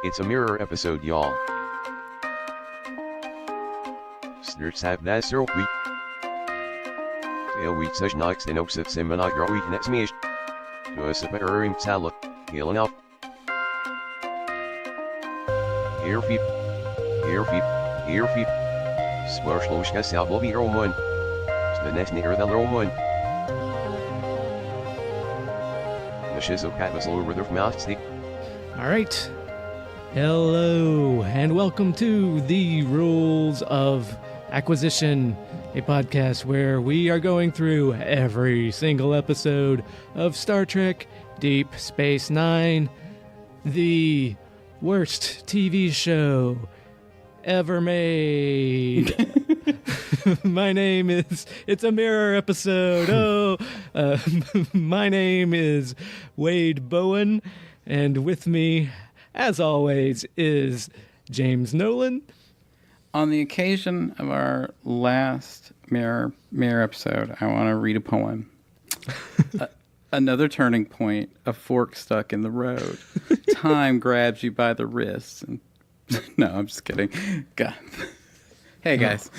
It's a mirror episode, y'all. Snurtsap Nasserwi. Heel week such knocks in oaks at Simona week next me. Do a super salad, healing up. Here feet. Swarsloshka Salvovi Roman. Snenesnir the Roman. The Shizuka was over the mouth stick. All right. Hello, and welcome to The Rules of Acquisition, a podcast where we are going through every single episode of Star Trek Deep Space Nine, the worst TV show ever made. My name is, it's a mirror episode. My name is Wade Bowen, and with me, as always, is James Nolan. On the occasion of our last mirror episode, I want to read a poem. Another turning point, a fork stuck in the road. Time grabs you by the wrists. And no, I'm just kidding. God. Hey, guys.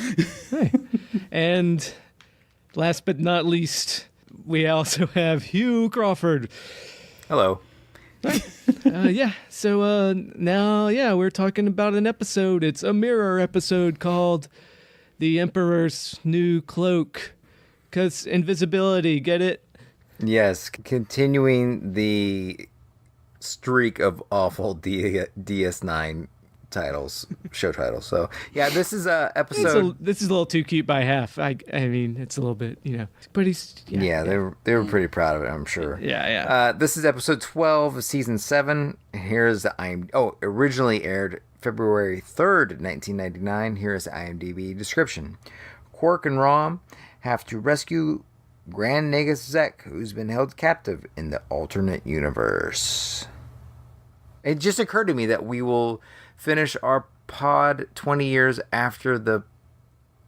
Hey. And last but not least, we also have Hugh Crawford. Hello. Now we're talking about an episode. It's a mirror episode called The Emperor's New Cloak. Because invisibility, get it? Yes, continuing the streak of awful DS9 titles, show titles. So, yeah, this is a episode. This is a little too cute by half. I mean, it's a little bit, but he's... Yeah, they were pretty proud of it, I'm sure. Yeah. This is episode 12 of season 7. Here's the originally aired February 3rd, 1999. Here's the IMDb description. Quark and Rom have to rescue Grand Nagus Zek, who's been held captive in the alternate universe. It just occurred to me that we will finish our pod 20 years after the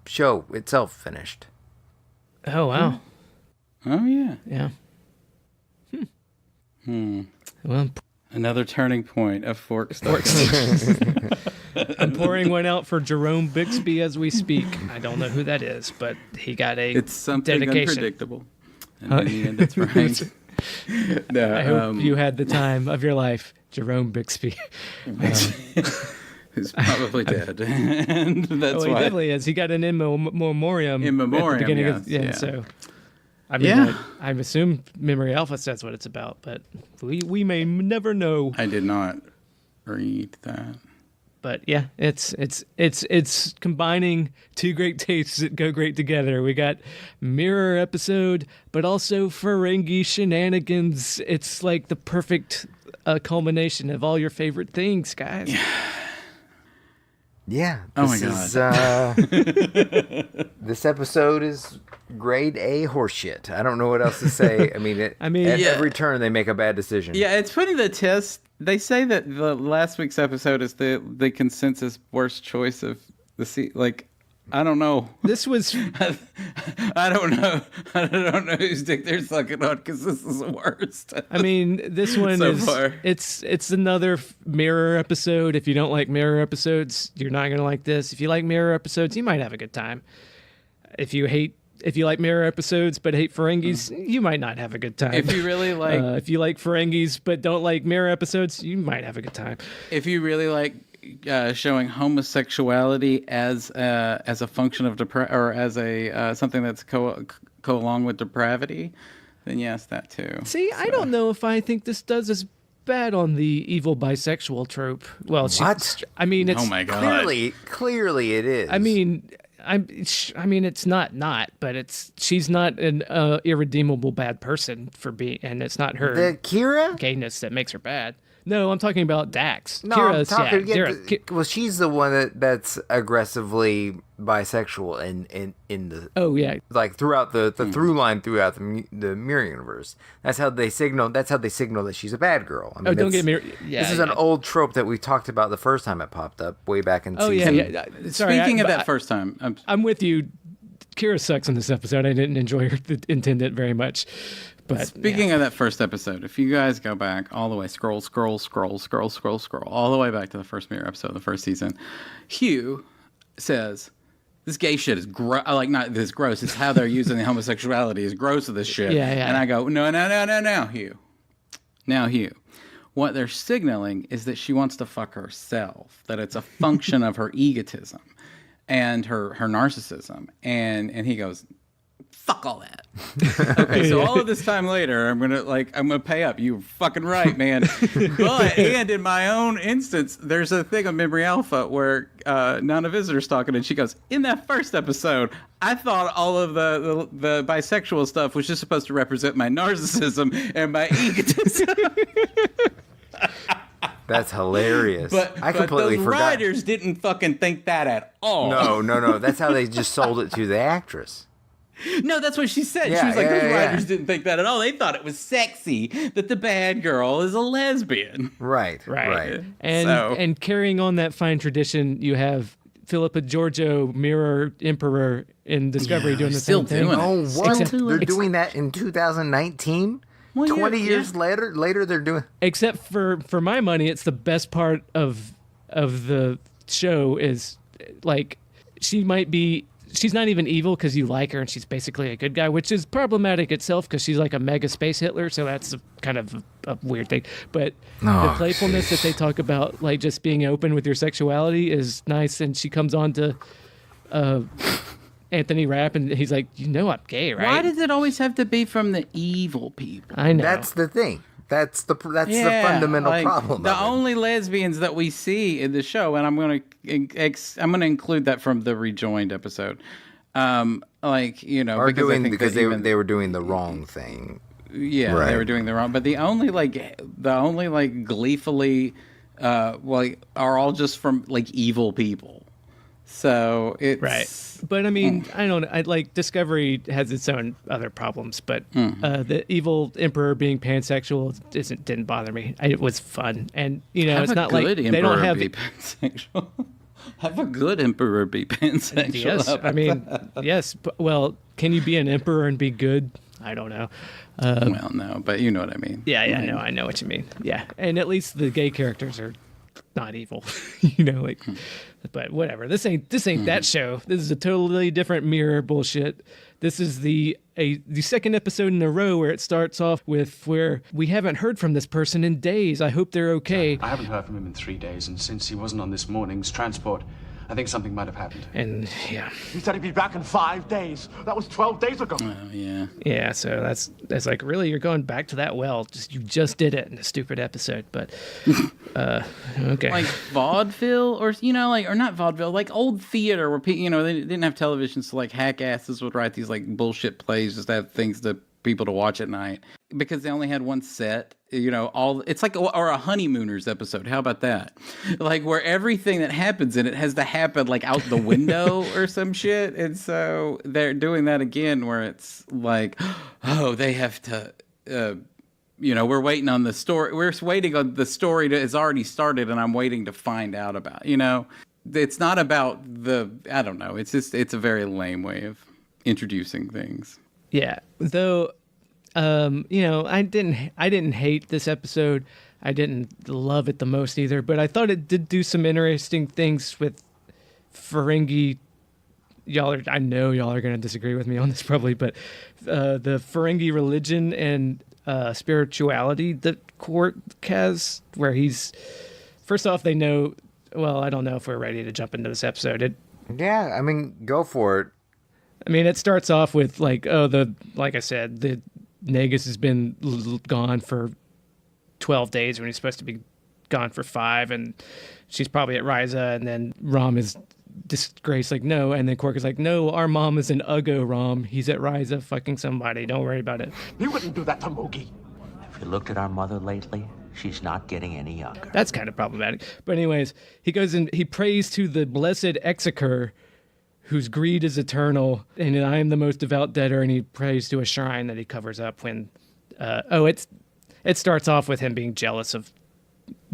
show itself finished. Oh, wow. Oh, yeah. Yeah. Well, another turning point of fork stuck. I'm pouring one out for Jerome Bixby as we speak. I don't know who that is, but he got a It's something dedication. Unpredictable. And in the end, it's right. No, I hope you had the time of your life, Jerome Bixby. Who's probably dead. And that's he why. definitely is. He got an in memoriam. In memoriam, at the beginning yes, of, yeah. So, I mean, I assume Memory Alpha says what it's about, but we may never know. I did not read that. But yeah, it's combining two great tastes that go great together. We got mirror episode, but also Ferengi shenanigans. It's like the perfect culmination of all your favorite things, guys. Yeah. Oh my God. This episode is grade A horseshit. I don't know what else to say. I mean, at every turn they make a bad decision. Yeah, it's putting the test. They say that the last week's episode is the consensus worst choice of the season. Like, I don't know. This was... I don't know. I don't know whose dick they're sucking on because this is the worst. I mean, this one so is... far. It's another mirror episode. If you don't like mirror episodes, you're not going to like this. If you like mirror episodes, you might have a good time. If you like mirror episodes but hate Ferengis, you might not have a good time. If you really like... if you like Ferengis but don't like mirror episodes, you might have a good time. If you really like showing homosexuality as a function of or as a something that's go along with depravity, then yes, that too. See, I don't know if I think this does as bad on the evil bisexual trope. Well, what? I mean, it's... Oh my God. Clearly it is. I mean, it's not, but she's not an irredeemable bad person for being, and it's not her the Kira gayness that makes her bad. No, I'm talking about Dax. No, Kira's, I'm talking. Well, she's the one that's aggressively bisexual in the. Oh yeah. Like throughout the through line throughout the Mirror Universe. That's how they signal. That's how they signal that she's a bad girl. I mean, don't get me. Yeah, this is an old trope that we talked about the first time it popped up way back in. Yeah. Sorry, Speaking of that first time, I'm with you. Kira sucks in this episode. I didn't enjoy her intendant very much, But Speaking of that first episode, if you guys go back all the way, scroll all the way back to the first Mirror episode of the first season, Hugh says, this gay shit is like, not this gross, it's how they're using the homosexuality is gross of this shit. Yeah. And I go, no, Hugh. Now, Hugh. What they're signaling is that she wants to fuck herself, that it's a function of her egotism and her narcissism. And he goes, fuck all that. Okay, so all of this time later, I'm gonna pay up. You're fucking right, man. And in my own instance, there's a thing on Memory Alpha where Nana Visitor's talking, and she goes, in that first episode, I thought all of the bisexual stuff was just supposed to represent my narcissism and my egotism. That's hilarious. I completely forgot. Writers didn't fucking think that at all. No. That's how they just sold it to the actress. No, that's what she said. Yeah, she was like, those writers yeah. didn't think that at all. They thought it was sexy that the bad girl is a lesbian. Right. And carrying on that fine tradition, you have Philippa Giorgio, Mirror Emperor in Discovery doing the still same thing. doing it. Oh, what? They're doing that in 2019? Well, 20 years later, they're doing... Except for my money, it's the best part of the show is, like, she's not even evil because you like her and she's basically a good guy, which is problematic itself because she's like a mega space Hitler, so that's kind of a weird thing. But the playfulness that they talk about, like just being open with your sexuality, is nice. And she comes on to Anthony Rapp and he's like, I'm gay, right? Why does it always have to be from the evil people? I know. That's the thing. That's the fundamental problem. The only lesbians that we see in the show, and I'm going to include that from the Rejoined episode, are because they were doing the wrong thing. Yeah, right. They were doing the wrong. But the only gleefully, are all just from like evil people. So it's right. But I mean, I don't know. I like Discovery has its own other problems, but the evil emperor being pansexual didn't bother me. It was fun, and it's not like they don't have pansexual. Have a good emperor be pansexual. Yes, I mean, yes. But, well, can you be an emperor and be good? I don't know. Well, no, but you know what I mean. Yeah, no, I know what you mean. Yeah, and at least the gay characters are not evil, but whatever. This ain't that show. This is a totally different Mirror bullshit. This is the second episode in a row where it starts off with where we haven't heard from this person in days. I hope they're okay. I haven't heard from him in 3 days, and since he wasn't on this morning's transport, I think something might have happened. And yeah. He said he'd be back in 5 days. That was 12 days ago. Oh, yeah. Yeah, so that's like, really, you're going back to that well. You just did it in a stupid episode, but okay. Like vaudeville or not vaudeville, like old theater where people, they didn't have television, so like hack asses would write these like bullshit plays just to have things to people to watch at night because they only had one set. It's like or a Honeymooners episode. How about that? Like where everything that happens in it has to happen like out the window or some shit. And so they're doing that again where it's like, oh, they have to, we're waiting on the story. We're waiting on the story that has already started and I'm waiting to find out about, it's not about I don't know. It's a very lame way of introducing things. Yeah. Though, I didn't hate this episode. I didn't love it the most either, but I thought it did do some interesting things with Ferengi. I know y'all are going to disagree with me on this probably, but the Ferengi religion and spirituality that Quark has, where he's, first off, they know, well, I don't know if we're ready to jump into this episode. Yeah, I mean, go for it. I mean, it starts off with like I said, the Nagus has been gone for 12 days when he's supposed to be gone for 5, and she's probably at Ryza, and then Rom is disgraced, like, no, and then Quark is like, no, our mom is an Uggo, Rom. He's at Ryza fucking somebody. Don't worry about it. He wouldn't do that to Moogie. Have you looked at our mother lately? She's not getting any younger. That's kind of problematic. But anyways, he goes and he prays to the blessed Executor, whose greed is eternal, and I am the most devout debtor, and he prays to a shrine that he covers up when, it starts off with him being jealous of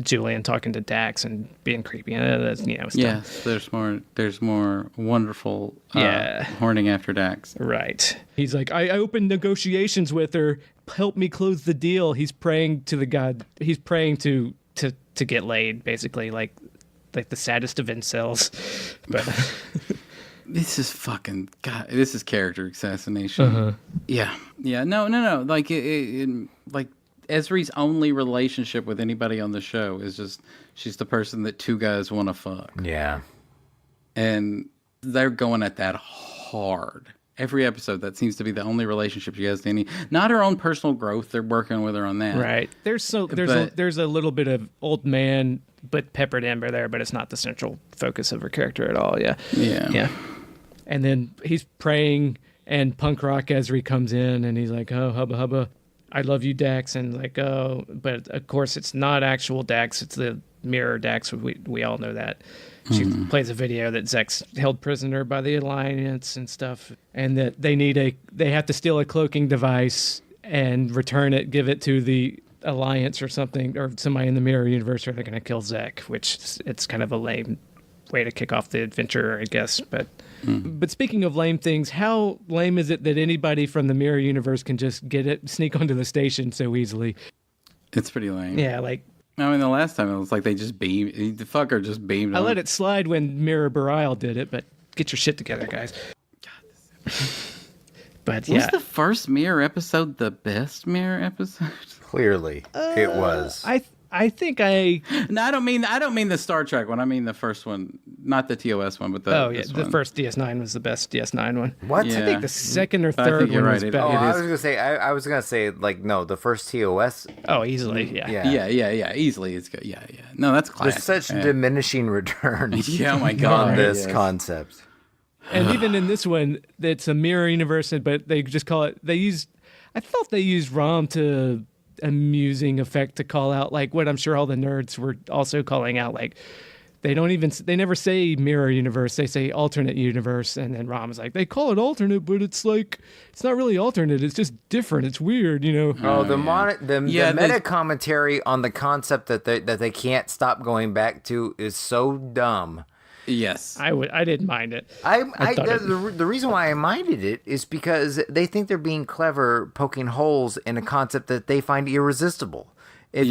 Julian talking to Dax and being creepy. That's, stuff. Yes, there's more wonderful horning after Dax. Right. He's like, I opened negotiations with her. Help me close the deal. He's praying to the god. He's praying to get laid, basically, like the saddest of incels. But this is fucking God. This is character assassination. Yeah. No. Like like Ezri's only relationship with anybody on the show is just she's the person that two guys want to fuck. Yeah. And they're going at that hard. Every episode, that seems to be the only relationship she has to any. Not her own personal growth. They're working with her on that. Right. There's a little bit of old man, but peppered in there, but it's not the central focus of her character at all. Yeah. Yeah. And then he's praying, and punk rock Ezri comes in, and he's like, "Oh, hubba hubba, I love you, Dax," and like, "Oh," but of course it's not actual Dax. It's the mirror Dax. We all know that. She plays a video that Zek's held prisoner by the Alliance and stuff, and that they have to steal a cloaking device and return it, give it to the Alliance or something, or somebody in the Mirror Universe, or they're going to kill Zek, which it's kind of a lame way to kick off the adventure, I guess. But speaking of lame things, how lame is it that anybody from the Mirror Universe can just sneak onto the station so easily? It's pretty lame. Yeah, like. I mean, the last time it was like they just beamed. The fucker just beamed. I let it slide when Mirror Bareil did it, but get your shit together, guys. But yeah. Was the first Mirror episode the best Mirror episode? Clearly, it was. I think I. No, I don't mean the Star Trek one. I mean the first one, not the TOS one, but the first DS9 was the best DS9 one. What? Yeah. I think the second or third one was better. I was gonna say like no, the first TOS. Oh, easily, yeah. Yeah. Easily, it's good. Yeah. No, that's classic. There's such diminishing returns. Yeah, oh my God. On this concept. And even in this one, it's a mirror universe, but they just call it. I thought they used ROM to amusing effect to call out like what I'm sure all the nerds were also calling out, like they never say mirror universe, they say alternate universe, and then Rom is like, they call it alternate, but it's like it's not really alternate, it's just different, it's weird, the meta commentary on the concept that they can't stop going back to is so dumb. Yes, I didn't mind it. The reason why I minded it is because they think they're being clever, poking holes in a concept that they find irresistible. If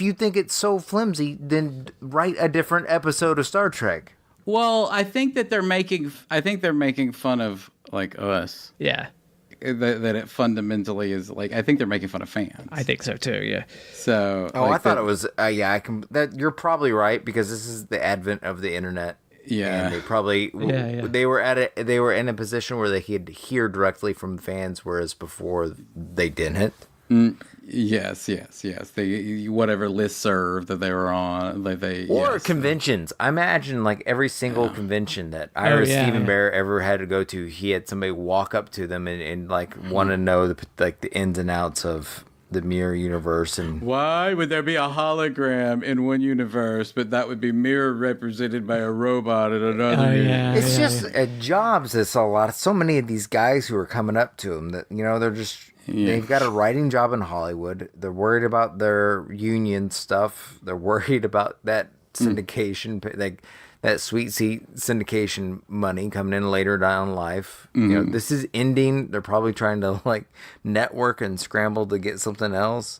you think it's so flimsy, then write a different episode of Star Trek. Well, I think they're making fun of like us. Yeah. That it fundamentally is like, I think they're making fun of fans. I think so too. Yeah. So. Oh, I thought it was. You're probably right because this is the advent of the internet. Yeah. And they probably they were in a position where they could hear directly from fans, whereas before they didn't. Yes. They whatever listserv that they were on, conventions. I imagine like every single convention that Stephen Bear ever had to go to, he had somebody walk up to them and like want to know the ins and outs of the Mirror Universe. And why would there be a hologram in one universe, but that would be mirror represented by a robot in another? It's just jobs. It's a lot. So many of these guys who are coming up to them that they're just. Yeah. They've got a writing job in Hollywood. They're worried about their union stuff. They're worried about that syndication, like that sweet seat syndication money coming in later down in life. This is ending. They're probably trying to like network and scramble to get something else.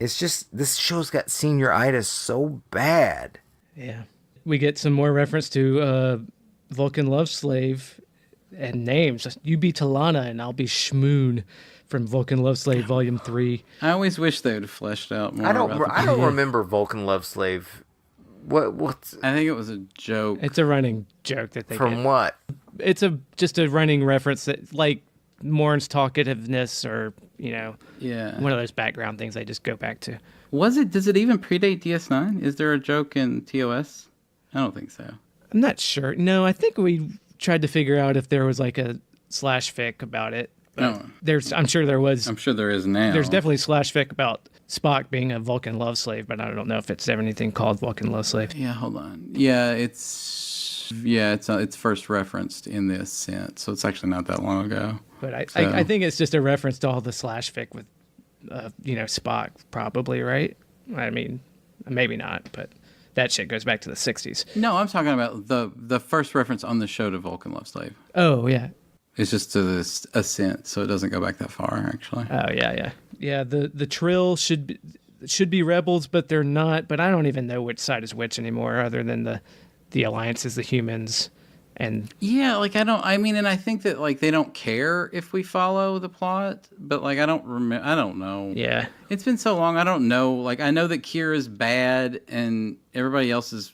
It's just this show's got senioritis so bad. Yeah, we get some more reference to Vulcan Love Slave and names. You be Talana and I'll be Shmoon. From Vulcan Love Slave Volume 3. I always wish they would have fleshed out more. I don't remember Vulcan Love Slave. What's? I think it was a joke. It's a running joke that they from get. What? It's just a running reference that like Morn's talkativeness or one of those background things they just go back to. Does it even predate DS9? Is there a joke in TOS? I don't think so. I'm not sure. No, I think we tried to figure out if there was like a slash fic about it. I'm sure there was. I'm sure there is now. There's definitely slash fic about Spock being a Vulcan love slave, but I don't know if it's ever anything called Vulcan love slave. Yeah, hold on. Yeah, it's first referenced in this sense, so it's actually not that long ago. But I think it's just a reference to all the slash fic with, Spock, probably, right? I mean, Maybe not, but that shit goes back to the 60s. No, I'm talking about the first reference on the show to Vulcan Love Slave. Oh, yeah. It's just to this ascent, so it doesn't go back that far, actually. Oh, yeah. Yeah, the Trill should be rebels, but they're not. But I don't even know which side is which anymore, other than the Alliance is the humans. And yeah, like and I think that like they don't care if we follow the plot, but like I don't know. yeah. It's been so long, I don't know. Like I know that Kira's bad and everybody else is,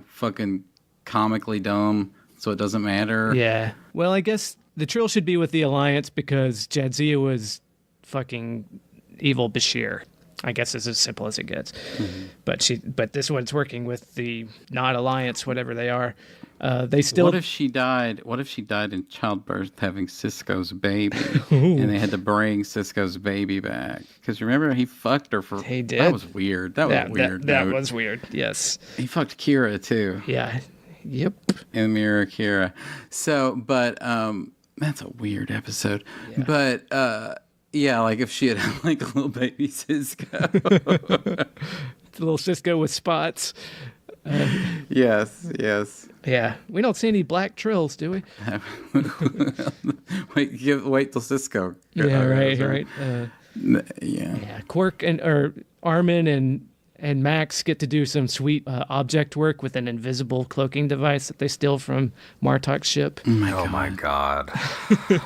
fucking comically dumb, so it doesn't matter. Yeah. Well, I guess the Trill should be with the Alliance because Jadzia was fucking evil Bashir. I guess it's as simple as it gets. Mm-hmm. But this one's working with the not Alliance, whatever they are. They still. What if she died? What if she died in childbirth, having Sisko's baby, and they had to bring Sisko's baby back? Because remember, he fucked her for. He did. That was weird. That was weird. That was weird. Yes. He fucked Kira too. Yeah. Yep. In Mirror Kira. So, but that's a weird episode. Yeah. But yeah, like if she had like a little baby Sisko. Little Sisko with spots. Yes. Yeah, we don't see any black trills, do we? wait till Sisko. Yeah, right. Yeah. Quark and Armin and Max get to do some sweet object work with an invisible cloaking device that they steal from Martok's ship. Oh my god.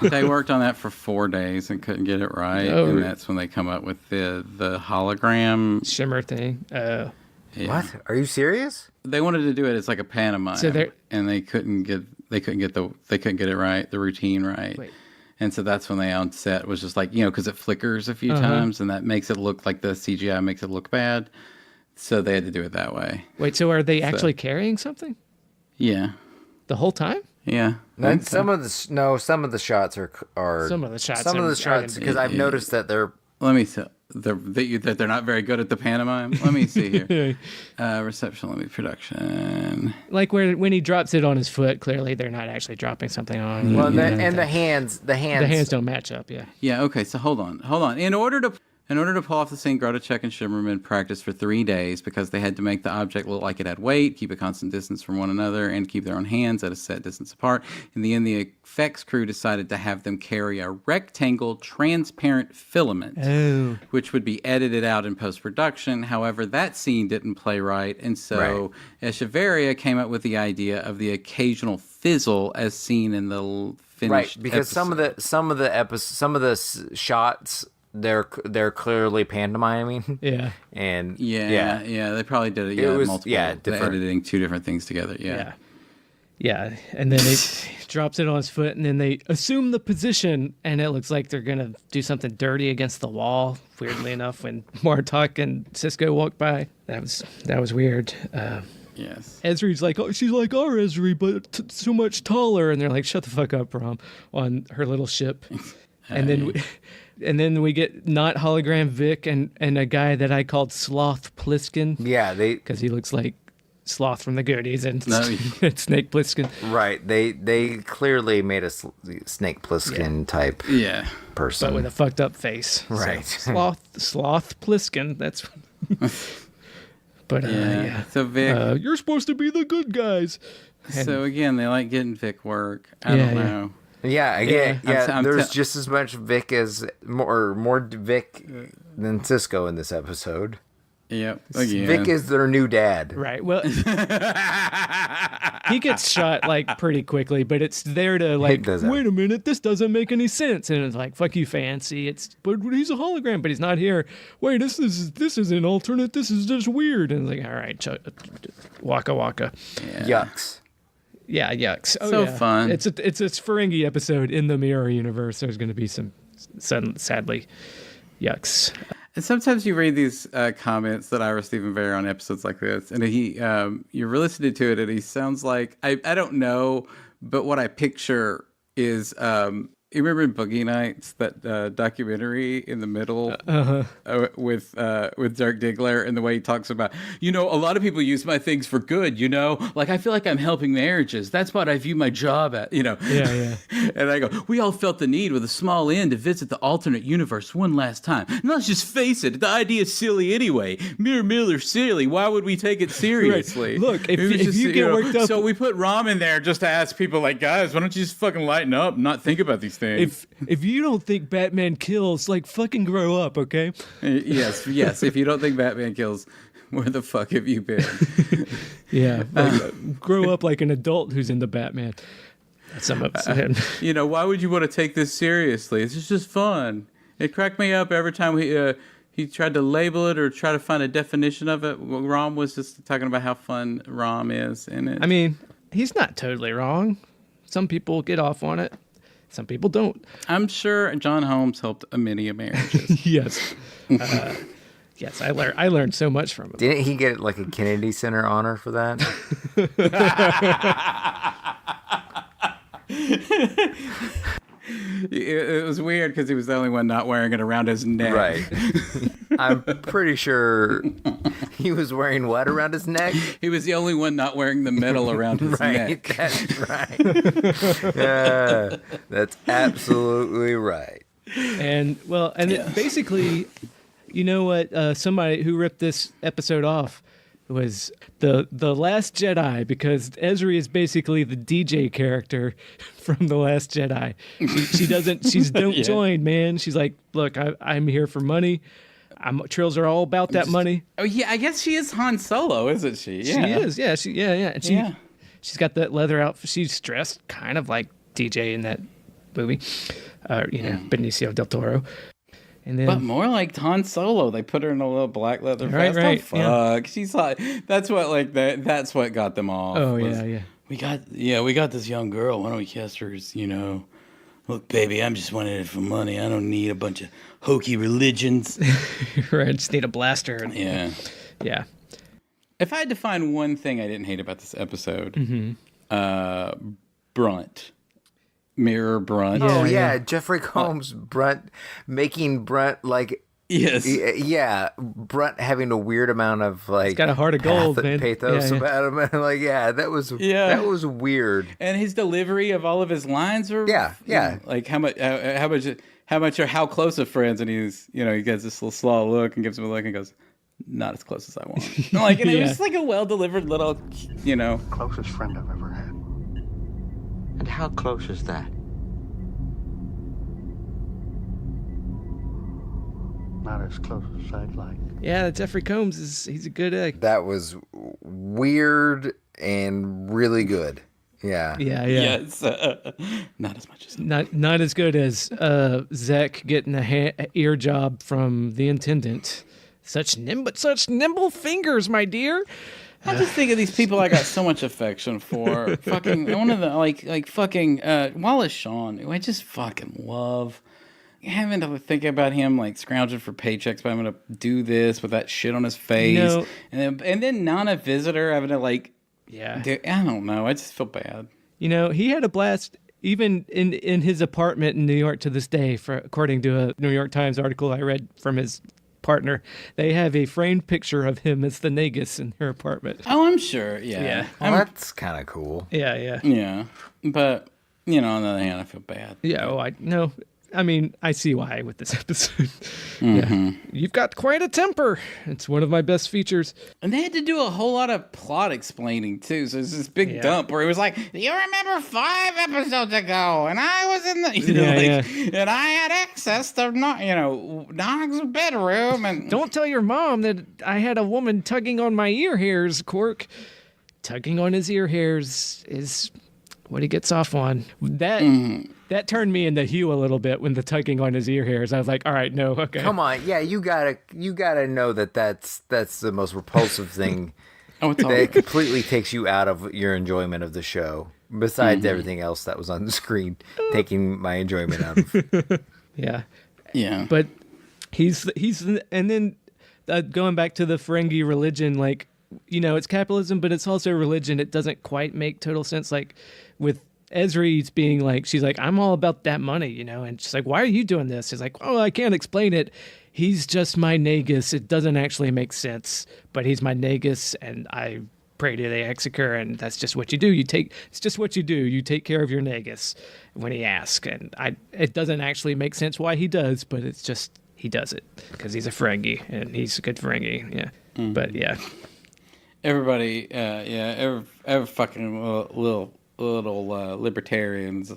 They worked on that for 4 days and couldn't get it right, and that's when they come up with the hologram shimmer thing. Yeah. What? Are you serious? They wanted to do it as like a pantomime, and they couldn't get it right, the routine right. Wait. And so that's when they on set was just like, because it flickers a few times, and that makes it look like the CGI makes it look bad. So they had to do it that way. Wait, so are they actually carrying something? Yeah. The whole time? Yeah. Some of the shots are some of the shots because I've noticed that they're. Let me see. That they're not very good at the pantomime. Let me see here. Reception, let me production. Like when he drops it on his foot, clearly they're not actually dropping something on. Well, the hands don't match up. Yeah. Yeah. Okay. So hold on. In order to pull off the scene, Grotacek and Shimmerman practiced for 3 days because they had to make the object look like it had weight, keep a constant distance from one another, and keep their own hands at a set distance apart. In the end, the effects crew decided to have them carry a rectangle transparent filament, which would be edited out in post-production. However, that scene didn't play right, and so Echeverria came up with the idea of the occasional fizzle as seen in the finished because episode. some of the shots. They're clearly pantomiming. Yeah. And they probably did it. Yeah, it was multiple. different. Editing two different things together. Yeah. And then he drops it on his foot, and then they assume the position, and it looks like they're gonna do something dirty against the wall. Weirdly enough, when Martok and Sisko walk by, that was weird. Yes. Ezri's like, she's like our Ezri, but so much taller, and they're like, shut the fuck up, Rom, on her little ship. And then we get not hologram Vic and a guy that I called Sloth Pliskin. Yeah, because he looks like Sloth from the Goonies and Snake Plissken. Right, they clearly made a Snake Plissken type person, but with a fucked up face. Right, so, Sloth Pliskin. That's. But So Vic, you're supposed to be the good guys. So again, they like getting Vic work. I don't know. Yeah, again, there's just as much Vic as more Vic than Sisko in this episode. Yep. Vic is their new dad. Right. Well, he gets shot like pretty quickly, but it's there to like, wait a minute, this doesn't make any sense. And it's like, fuck you, fancy. But he's a hologram, but he's not here. Wait, this is an alternate. This is just weird. And it's like, all right, waka waka. Yeah. Yucks. Yeah, yucks. Fun. It's a Ferengi episode in the Mirror Universe. There's going to be some, sadly, yucks. And sometimes you read these comments that Ira Stephen Bear on episodes like this, and you're listening to it, and he sounds like I don't know, but what I picture is You remember in Boogie Nights, that documentary in the middle with Dirk Diggler, and the way he talks about, a lot of people use my things for good, like I feel like I'm helping marriages. That's what I view my job at, Yeah. And I go, we all felt the need with a small end to visit the alternate universe one last time. And let's just face it, the idea is silly anyway. Mere Miller silly. Why would we take it seriously? Right. Look, if you get worked up, so we put Rom in there just to ask people like, guys, why don't you just fucking lighten up and not think about these things? If you don't think Batman kills, like, fucking grow up, okay? Yes. If you don't think Batman kills, where the fuck have you been? Yeah, like, grow up like an adult who's into Batman. Some of us. Why would you want to take this seriously? It's just fun. It cracked me up every time he tried to label it or try to find a definition of it. Rom was just talking about how fun Rom is in it. I mean, he's not totally wrong. Some people get off on it. Some people don't. I'm sure John Holmes helped many marriages. Yes. Yes, I learned so much from him. Didn't he get like a Kennedy Center honor for that? It was weird because he was the only one not wearing it around his neck. Right. I'm pretty sure he was wearing what around his neck? He was the only one not wearing the medal around his neck. That's right. Yeah, that's absolutely right. And basically, you know what? Somebody who ripped this episode off was the Last Jedi, because Ezri is basically the DJ character from the Last Jedi. She don't join, man. She's like, look, I'm here for money. Trills are all about that money. Oh yeah, I guess she is Han Solo, isn't she? Yeah. She is. Yeah. And she's got that leather outfit. She's dressed kind of like DJ in that movie. Benicio del Toro. And then, but more like Han Solo. They put her in a little black leather vest. Right. Oh, fuck. Yeah. She's like, that's what got them off. Oh yeah. We got this young girl. Why don't we cast her as, look, baby, I'm just wanting it for money. I don't need a bunch of hokey religions. Right. I just need a blaster. Yeah. If I had to find one thing I didn't hate about this episode, Brunt. Mirror Brunt. Oh yeah, Jeffrey Combs, Brunt, making Brunt like yes, Brunt having a weird amount of like he's got a heart of gold, man. Pathos about him, and that was weird. And his delivery of all of his lines were like how much or how close of friends, and he's he gets this little slaw look and gives him a look and goes, not as close as I want. It was like a well delivered little Closest friend I've ever had. And how close is that? Not as close as I'd like. Yeah, Jeffrey Combs he's a good egg. That was weird and really good. Yeah. Yes. Not as much as not as good as Zek getting a ear job from the intendant. Such nimble fingers, my dear. I just think of these people I got so much affection for. Fucking one of the like fucking Wallace Shawn, who I just fucking love. Having to think about him like scrounging for paychecks, but I'm gonna do this with that shit on his face, and then Nana Visitor having to like, I don't know. I just feel bad. He had a blast even in his apartment in New York to this day. According to a New York Times article I read from his partner, they have a framed picture of him as the Nagus in her apartment. Oh, I'm sure. Yeah. Well, that's kind of cool. Yeah. But on the other hand, I feel bad. Yeah. Oh, I see why with this episode. Yeah. You've got quite a temper. It's one of my best features. And they had to do a whole lot of plot explaining too. So it's this big dump where it was like, you remember 5 episodes ago, and I was in the, and I had access to Nog's bedroom, and don't tell your mom that I had a woman tugging on my ear hairs. Quark, tugging on his ear hairs is what he gets off on. That turned me into Hugh a little bit when the tugging on his ear hairs. I was like, all right, no, okay. Come on, yeah, you gotta know that's the most repulsive thing. That completely takes you out of your enjoyment of the show. Besides everything else that was on the screen, taking my enjoyment out of. Yeah. But he's and then going back to the Ferengi religion, like it's capitalism, but it's also religion. It doesn't quite make total sense. Like with Ezri's being like, she's like, I'm all about that money, you know, and she's like, why are you doing this? She's like, oh, I can't explain it. He's just my Nagus. It doesn't actually make sense, but he's my Nagus, and I pray to the Executor, and that's just what you do. It's just what you do. You take care of your Nagus when he asks, and it doesn't actually make sense why he does, but it's just he does it because he's a Ferengi, and he's a good Ferengi. Yeah, but yeah. Everybody, every fucking little libertarians,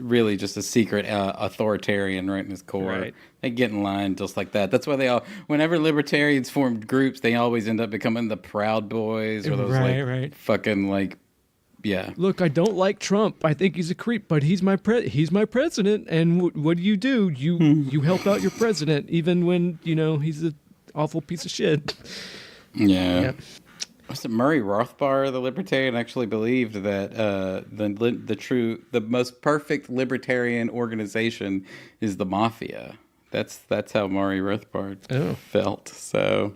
really just a secret authoritarian right in his core. Right. They get in line just like that. That's why they all, whenever libertarians form groups, they always end up becoming the Proud Boys or those fucking like, yeah. Look, I don't like Trump. I think he's a creep, but he's my president. And what do? You help out your president even when you know he's an awful piece of shit. Yeah. Yep. Was it Murray Rothbard, the libertarian, actually believed that the most perfect libertarian organization is the mafia. That's how Murray Rothbard felt. So,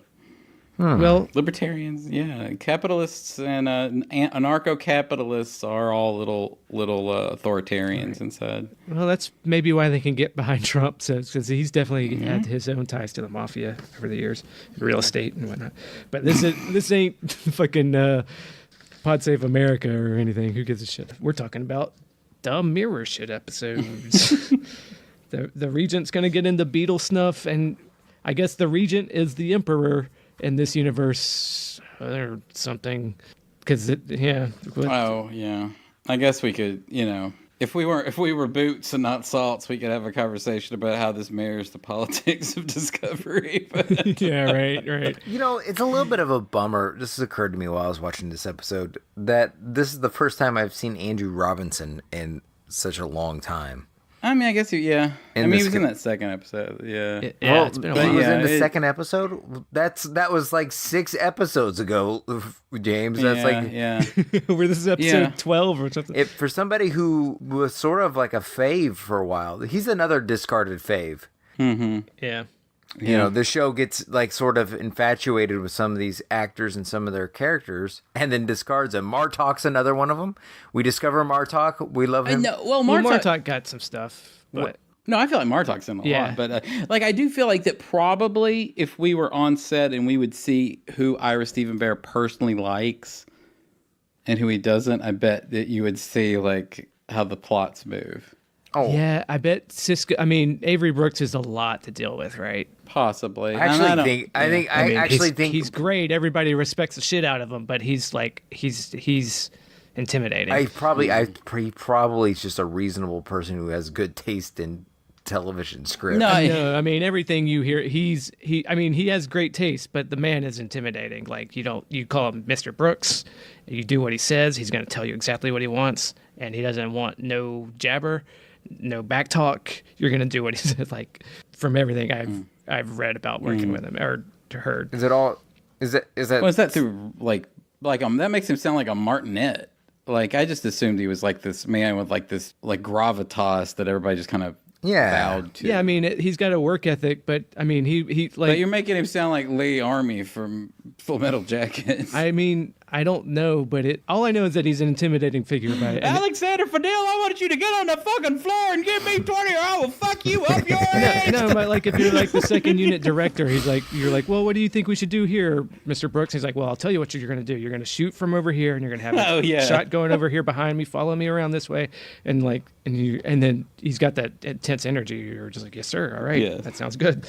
well, libertarians, yeah, capitalists and anarcho-capitalists are all little authoritarians inside. Well, that's maybe why they can get behind Trump, because he's definitely had his own ties to the mafia over the years, real estate and whatnot. But this ain't fucking Pod Save America or anything. Who gives a shit? We're talking about dumb mirror shit episodes. The Regent's gonna get into Beetle snuff, and I guess the Regent is the Emperor in this universe or something. Oh yeah. I guess we could, you know, if we were boots and not salts, we could have a conversation about how this mirrors the politics of Discovery. But, yeah, right. You know, it's a little bit of a bummer. This has occurred to me while I was watching this episode, that this is the first time I've seen Andrew Robinson in such a long time. I mean, I guess he was in that second episode. Yeah. Yeah, it's been a while. He was in the second episode? That was like 6 episodes ago, James. That's where this is episode 12 or something. For somebody who was sort of like a fave for a while, he's another discarded fave. Mm-hmm. Yeah. You know, the show gets like sort of infatuated with some of these actors and some of their characters, and then discards them. Martok's another one of them. We discover Martok. We love him. Martok got some stuff, but no, I feel like Martok's in a lot. But like, I do feel like that probably if we were on set and we would see who Ira Stephen Bear personally likes and who he doesn't, I bet that you would see like how the plots move. Oh yeah, I bet Sisko. I mean, Avery Brooks is a lot to deal with, right? Possibly. I actually think he's great. Everybody respects the shit out of him, but he's intimidating. He probably is just a reasonable person who has good taste in television script. No, I mean everything you hear. He has great taste, but the man is intimidating. Like you call him Mr. Brooks, you do what he says. He's going to tell you exactly what he wants, and he doesn't want no jabber. No back talk. You're gonna do what he said. Like from everything I've read about working with him or heard. Is that? Was that through like that makes him sound like a martinet? Like I just assumed he was like this man with like this like gravitas that everybody just kind of bowed to. Yeah, I mean he's got a work ethic, but I mean he like. But you're making him sound like Lee Army from Full Metal Jacket. I mean I don't know, but all I know is that he's an intimidating figure by it. Alexander Fidel, I want you to get on the fucking floor and give me 20 or I will fuck you up your ass. No, but like if you're like the second unit director, you're like, well, what do you think we should do here, Mr. Brooks? He's like, well, I'll tell you what you're going to do. You're going to shoot from over here, and you're going to have a shot going over here behind me. Follow me around this way, and then he's got that intense energy. You're just like, yes, sir. All right, that sounds good.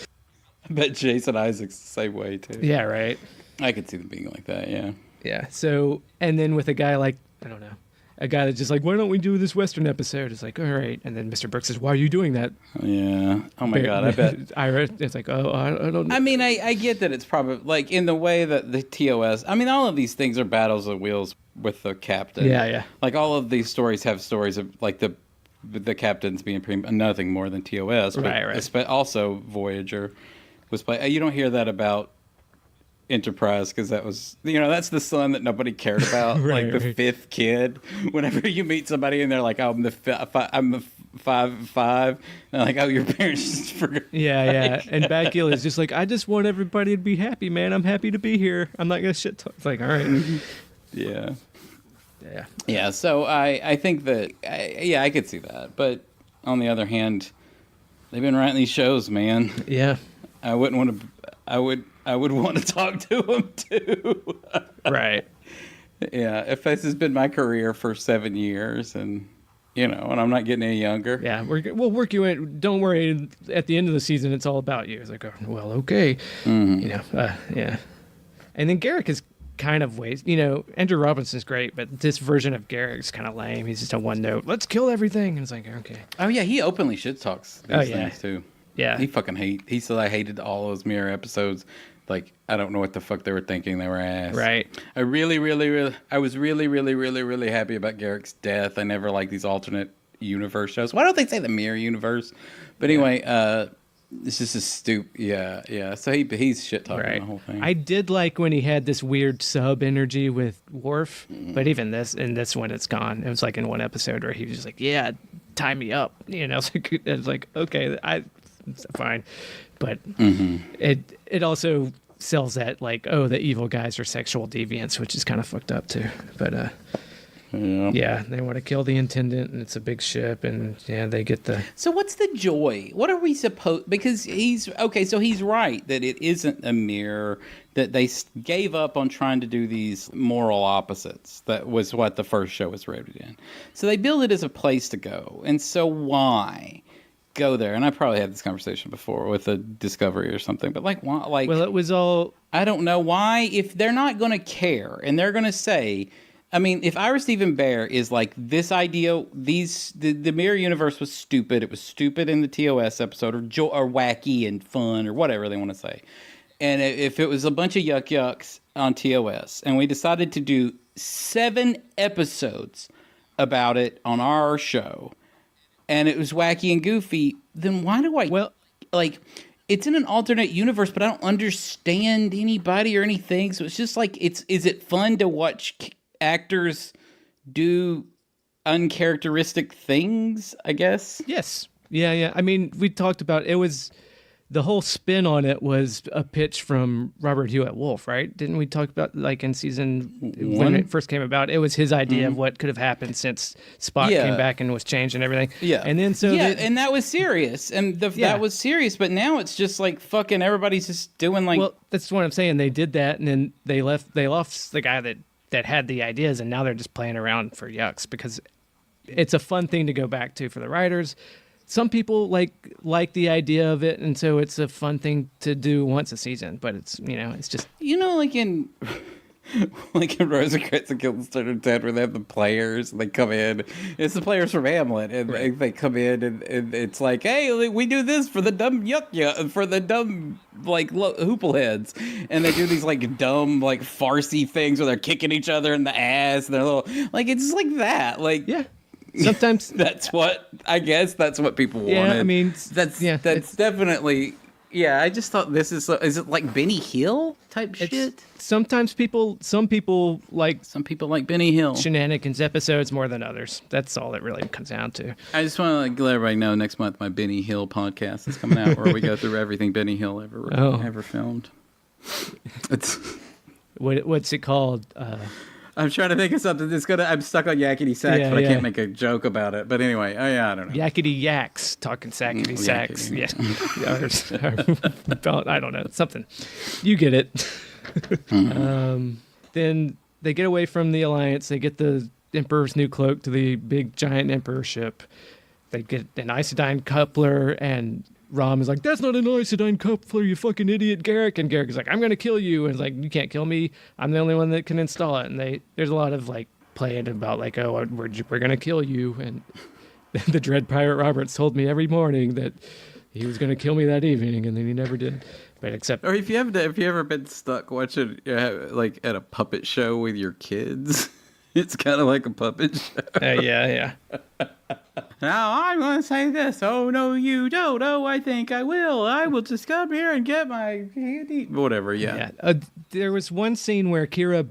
I bet Jason Isaacs the same way too. Yeah, right. I could see them being like that. Yeah. Yeah. So, and then with a guy like, I don't know, a guy that's just like, why don't we do this Western episode? It's like, all right. And then Mr. Brooks says, why are you doing that? Yeah. Oh my God. I bet. Ira, it's like, oh, I don't know. I mean, I get that it's probably like in the way that the TOS, I mean, all of these things are battles of wheels with the captain. Yeah. Like all of these stories have stories of like the captains being nothing more than TOS. Right. But also Voyager was played. You don't hear that about Enterprise because that was, that's the son that nobody cared about, like the fifth kid. Whenever you meet somebody and they're like, oh, I'm the 5'5", and they're like, oh, your parents just forgot. Yeah. And Baggill is just like, I just want everybody to be happy, man. I'm happy to be here. I'm not gonna shit talk. It's like, all right. Yeah. Yeah. Yeah, so I think that, I could see that. But on the other hand, they've been writing these shows, man. Yeah. I wouldn't want to, I would want to talk to them too. Right. Yeah, if this has been my career for 7 years and, and I'm not getting any younger. Yeah, we'll work you in. Don't worry. At the end of the season, it's all about you. It's like, oh, well, okay. Yeah. And then Garrick is kind of waste. Andrew Robinson's great, but this version of Garrick's kind of lame. He's just a one note. Let's kill everything. And it's like, okay. Oh yeah, he openly shit talks these things too. Yeah. He said I hated all those Mirror episodes. Like, I don't know what the fuck they were thinking. They were ass. Right. I was really happy about Garrick's death. I never liked these alternate universe shows. Why don't they say the Mirror Universe? But anyway, it's just a stupid. Yeah. So he's shit talking the whole thing. I did like when he had this weird sub energy with Worf, but even in this one, it's gone. It was like in one episode where he was just like, "Yeah, tie me up." It's like okay, it's fine, but it also sells that like, oh, the evil guys are sexual deviants, which is kind of fucked up too. But yeah, they want to kill the Intendant, and it's a big ship, and they get the. So what's the joy? What are we supposed? Because he's right that it isn't a mirror. That they gave up on trying to do these moral opposites. That was what the first show was rooted in. So they build it as a place to go, and so why go there? And I probably had this conversation before with a Discovery or something, but like, why? Like, well, it was all. I don't know why. If they're not going to care, and they're going to say. I mean, if Ira Stephen Bear is like this idea, the Mirror Universe was stupid. It was stupid in the TOS episode, or wacky and fun, or whatever they want to say. And if it was a bunch of yucks on TOS, and we decided to do 7 episodes about it on our show, and it was wacky and goofy, then why do I? Well, like. It's in an alternate universe, but I don't understand anybody or anything. So it's just like, is it fun to watch actors do uncharacteristic things, I guess? Yes. Yeah. I mean, we talked about it was the whole spin on it was a pitch from Robert Hewitt Wolf, right? Didn't we talk about like in season when it first came about? It was his idea of what could have happened since Spock came back and was changed and everything. Yeah. And then and that was serious. And that was serious, but now it's just like fucking everybody's just doing like. Well, that's what I'm saying. They did that, and then they lost the guy that had the ideas, and now they're just playing around for yucks because it's a fun thing to go back to for the writers. Some people like the idea of it, and so it's a fun thing to do once a season. But it's it's just like in Rosencrantz and Guildenstern Ted, where they have the players and they come in. It's the players from Hamlet, and they come in and it's like, hey, we do this for the dumb for the dumb like hoople heads, and they do these like dumb like farcy things where they're kicking each other in the ass, and they're little like it's like that, like yeah. Sometimes that's what people wanted. Yeah, I mean, that's definitely. Yeah, I just thought is it like Benny Hill type shit? Some people like Benny Hill shenanigans episodes more than others. That's all it really comes down to. I just want to let everybody know next month my Benny Hill podcast is coming out, where we go through everything Benny Hill ever filmed. It's what's it called? I'm trying to think of something that's I'm stuck on yakety sax, but I can't make a joke about it. But anyway, I don't know. Yakety yaks, talking sackety sax. Yeah. I don't know. Something. You get it. Then they get away from the Alliance. They get the Emperor's new cloak to the big giant Emperor ship. They get an iodine coupler, and Rom is like, that's not an iodine coupler, you fucking idiot, Garrick. And Garrick is like, I'm going to kill you. And it's like, you can't kill me. I'm the only one that can install it. And there's a lot of like playing about like, oh, we're going to kill you. And the Dread Pirate Roberts told me every morning that he was going to kill me that evening, and then he never did. But except, or if you ever been stuck watching like at a puppet show with your kids, it's kind of like a puppet show. Yeah. Now I'm going to say this. Oh, no, you don't. Oh, I think I will. I will just come here and get my candy. Whatever, yeah. There was one scene where Kira,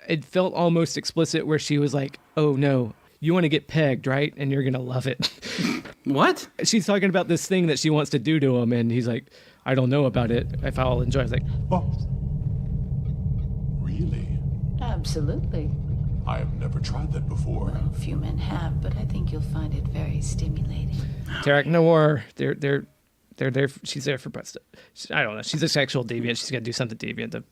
it felt almost explicit, where she was like, oh, no, you want to get pegged, right? And you're going to love it. What? She's talking about this thing that she wants to do to him, and he's like, I don't know about it. If I'll enjoy it. I was like, Oh. Really? Absolutely. I have never tried that before. Few men have, but I think you'll find it very stimulating. Tarek Noir, they're there. She's there for butt stuff. I don't know. She's a sexual deviant. She's got to do something deviant to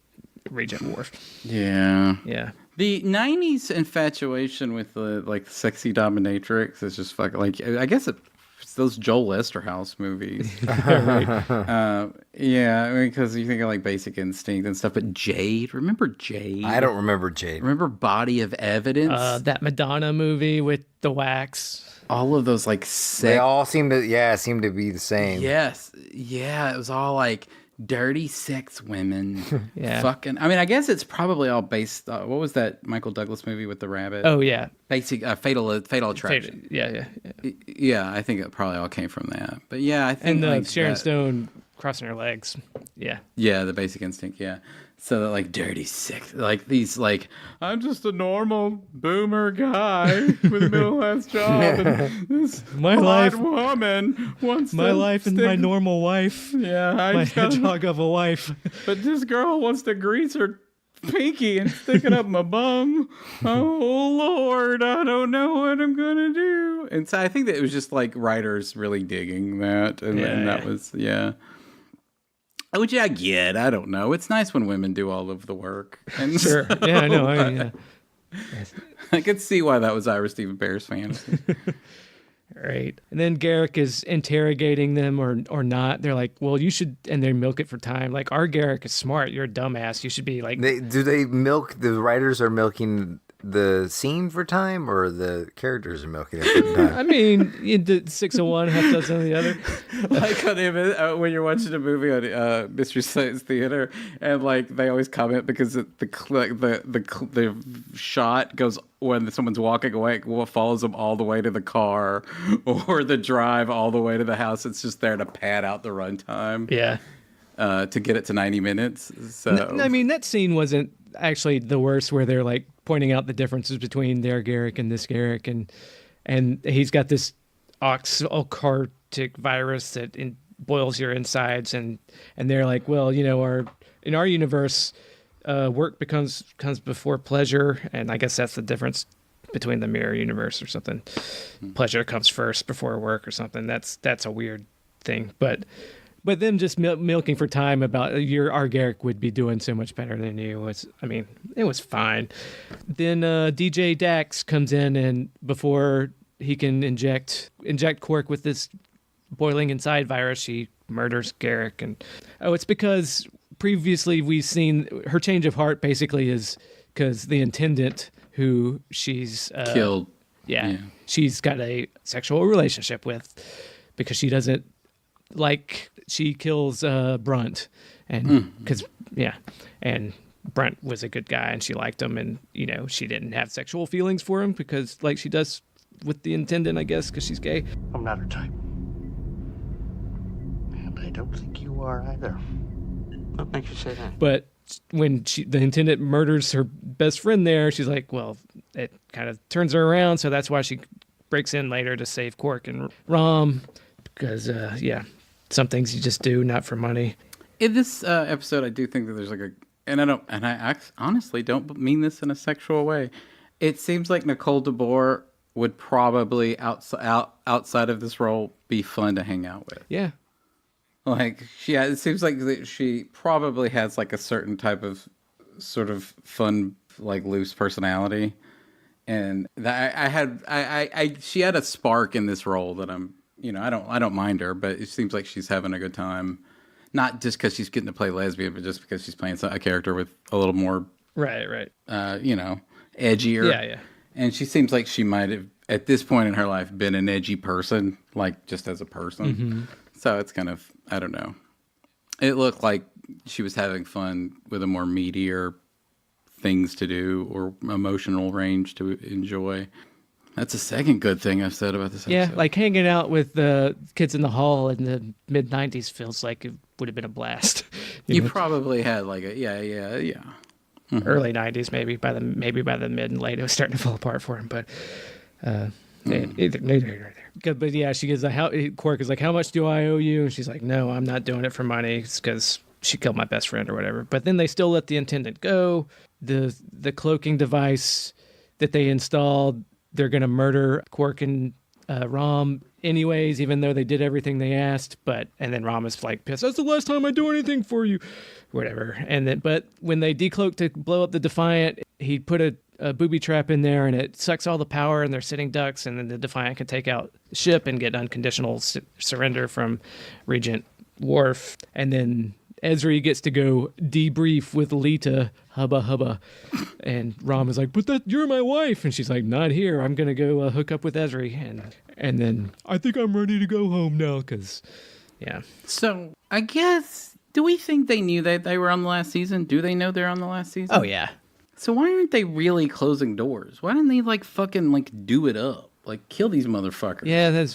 Regent Worf. Yeah. Yeah. The 90s infatuation with the sexy dominatrix is just fucking I guess it's those Joel Esterhaus movies. Yeah, I mean, because you think of Basic Instinct and stuff, but Jade, remember Jade? I don't remember Jade. Remember Body of Evidence? That Madonna movie with the wax. All of those they all seem to be the same. Yes. Yeah, it was all dirty sex women. Yeah. Fucking. I mean, I guess it's probably all based. What was that Michael Douglas movie with the rabbit? Oh yeah. Basic Fatal Attraction. Yeah. Yeah, I think it probably all came from that. But yeah, I think and Sharon Stone crossing her legs. Yeah. Yeah, the Basic Instinct. Yeah. So that dirty sex, these I'm just a normal boomer guy with a middle class job, and this hot woman wants my life and my normal wife. Yeah, my hedgehog of a wife. But this girl wants to grease her pinky and stick it up my bum. Oh Lord, I don't know what I'm gonna do. And so I think that it was just writers really digging that, and that was Which I get. I don't know. It's nice when women do all of the work. And sure. Yeah, I know. I could see why that was Ira Stephen Bear's fantasy. Right. And then Garrick is interrogating them or not. They're like, well, you should, and they milk it for time. Our Garrick is smart. You're a dumbass. You should be they milk, the writers are milking the scene for time, or the characters are milking it for time? I mean, the 6 of one, half dozen of the other. When you're watching a movie on Mystery Science Theater, and they always comment because the shot goes when someone's walking away, follows them all the way to the car, or the drive all the way to the house. It's just there to pad out the runtime. Yeah. To get it to 90 minutes. So I mean, that scene wasn't actually the worst, where they're pointing out the differences between their Garrick and this Garrick, and he's got this oxalcartic virus that boils your insides, and they're like, well, in our universe, work comes before pleasure, and I guess that's the difference between the Mirror Universe or something. Pleasure comes first before work or something. That's a weird thing, but them just milking for time about our Garrick would be doing so much better than you. It was fine. Then DJ Dax comes in, and before he can inject Quark with this boiling inside virus, she murders Garrick. And it's because previously we've seen her change of heart basically is because the intendant who she's killed. Yeah, she's got a sexual relationship with, because she doesn't she kills Brunt, and and Brunt was a good guy and she liked him, and she didn't have sexual feelings for him because she does with the intendant, I guess, because she's gay. I'm not her type, and I don't think you are either. What makes you say that? But when the intendant murders her best friend there, she's like, well, it kind of turns her around, so that's why she breaks in later to save Quark and Rom, because some things you just do not for money. In this episode, I do think that there's I honestly don't mean this in a sexual way. It seems like Nicole DeBoer would probably outside of this role be fun to hang out with. Yeah. It seems like that she probably has a certain type of sort of fun, loose personality, and that she had a spark in this role that I don't mind her, but it seems like she's having a good time, not just because she's getting to play lesbian, but just because she's playing a character with a little more right, edgier. Yeah. And she seems like she might have at this point in her life been an edgy person, just as a person. Mm-hmm. So it's kind of, I don't know. It looked like she was having fun with a more meatier things to do or emotional range to enjoy. That's the second good thing I've said about this episode. Yeah, hanging out with the kids in the hall in the mid-90s feels like it would have been a blast. You probably had mm-hmm. Early 90s, maybe by the mid and late it was starting to fall apart for him, but But yeah, she goes, Quark is like, how much do I owe you? And she's like, no, I'm not doing it for money. It's because she killed my best friend or whatever. But then they still let the intendant go. The cloaking device that they installed. They're going to murder Quark and Rom anyways, even though they did everything they asked. And then Rom is like pissed. That's the last time I do anything for you, whatever. But when they decloak to blow up the Defiant, he put a booby trap in there, and it sucks all the power, and they're sitting ducks, and then the Defiant can take out the ship and get unconditional surrender from Regent Worf. And then Ezri gets to go debrief with Lita, hubba hubba. And Rom is like, but you're my wife. And she's like, not here. I'm going to go hook up with Ezri. And then I think I'm ready to go home now because, yeah. So I guess, do we think they knew that they were on the last season? Do they know they're on the last season? Oh, yeah. So why aren't they really closing doors? Why didn't they fucking do it up? Kill these motherfuckers. Yeah,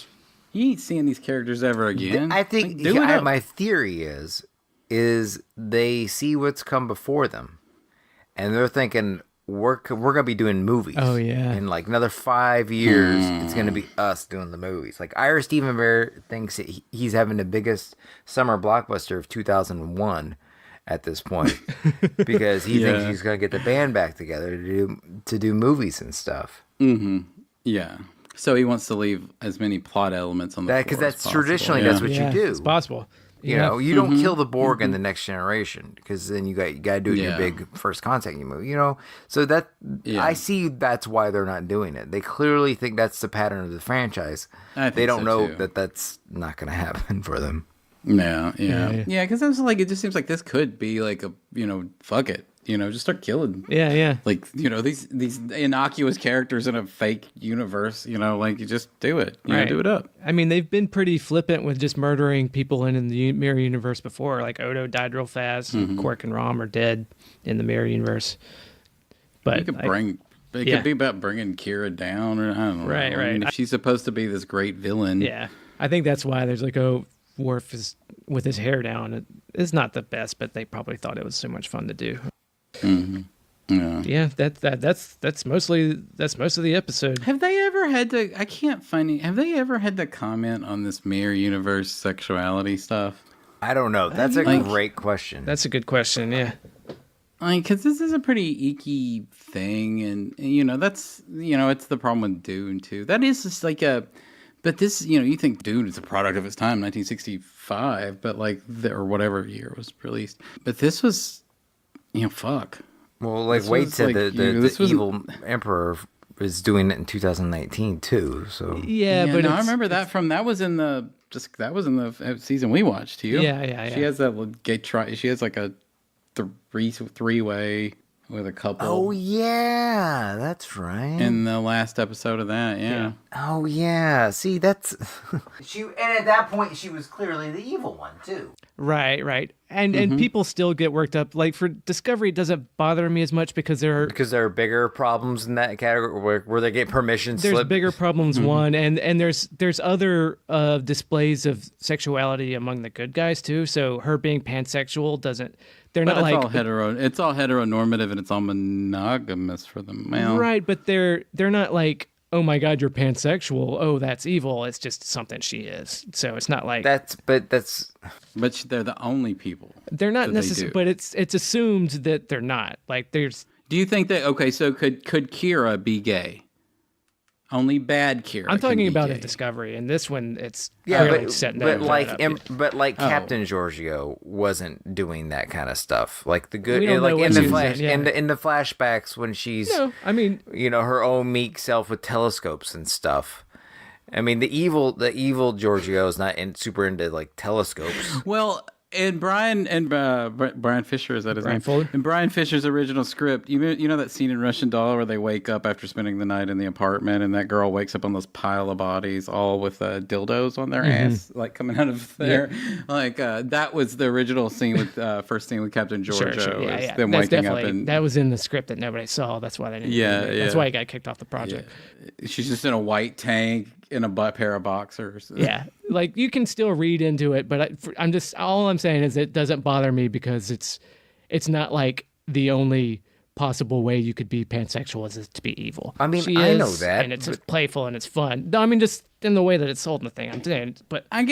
you ain't seeing these characters ever again. I think my theory is they see what's come before them, and they're thinking we're gonna be doing movies. Oh yeah. In another 5 years, it's gonna be us doing the movies. Ira Steven Behr thinks that he's having the biggest summer blockbuster of 2001 at this point because he thinks he's gonna get the band back together to do movies and stuff. Mm-hmm. Yeah. So he wants to leave as many plot elements on the floor because that's as possible. traditionally that's what you do. It's possible. You know, you don't kill the Borg in the Next Generation because then you got to do it in your big First Contact movie. You know, so I see that's why they're not doing it. They clearly think that's the pattern of the franchise. They don't know that that's not going to happen for them. Yeah. Because it just seems like this could be fuck it. Just start killing. Yeah. These innocuous characters in a fake universe, you just do it. Right. Do it up. I mean, they've been pretty flippant with just murdering people in the Mirror Universe before. Odo died real fast. Quark and Rom are dead in the Mirror Universe. But it could be about bringing Kira down, or I don't know. Right. I mean, if she's supposed to be this great villain. Yeah. I think that's why there's Worf is with his hair down. It's not the best, but they probably thought it was so much fun to do. Mm-hmm. Yeah, that's most of the episode. Have they ever had to? I can't find it. Have they ever had to comment on this Mirror Universe sexuality stuff? I don't know. That's a great question. That's a good question. Yeah, because this is a pretty icky thing, and that's it's the problem with Dune too. That is just but this you think Dune is a product of its time, 1965, but or whatever year it was released. But this was. Fuck. Well, Wade said the evil emperor is doing it in 2019 too. So but I remember that that was in the season we watched. Hugh. Yeah. She has that gay She has a three-way with a couple. Oh yeah, that's right. In the last episode of that, yeah. Oh yeah. See, that's and at that point she was clearly the evil one too. Right. And people still get worked up. For Discovery, it doesn't bother me as much because there are bigger problems in that category where they get permission there's slip. Bigger problems, one, and there's other displays of sexuality among the good guys too. So her being pansexual doesn't. They're not all it's all heteronormative and it's all monogamous for the male. Right, but they're not oh my God, you're pansexual. Oh, that's evil. It's just something she is. So it's not But they're the only people. They're not necessarily, but it's assumed that they're not. There's. Do you think that? Okay, so could Kira be gay? Only bad Kira. I'm talking about gay. in Discovery. In this one, it's setting that. But Captain Giorgio wasn't doing that kind of stuff. The good, in the flashbacks when she's her own meek self with telescopes and stuff. I mean, the evil Giorgio is not super into telescopes. Well. And Brian Fisher, is that his name? Fuller? In Brian Fisher's original script, you know that scene in Russian Doll where they wake up after spending the night in the apartment, and that girl wakes up on those pile of bodies, all with dildos on their ass, coming out of there. Yeah. That was the original scene with first scene with Captain Giorgio. Sure. Yeah. Them That's waking up, and that was in the script that nobody saw. That's why they didn't. Yeah. That's why he got kicked off the project. Yeah. She's just in a white tank. In a pair of boxers. Yeah. You can still read into it, but all I'm saying is it doesn't bother me because it's not the only possible way you could be pansexual is to be evil. I mean, I know that. And it's playful and it's fun. No, I mean, just in the way that it's sold in the thing. I'm saying, but. Not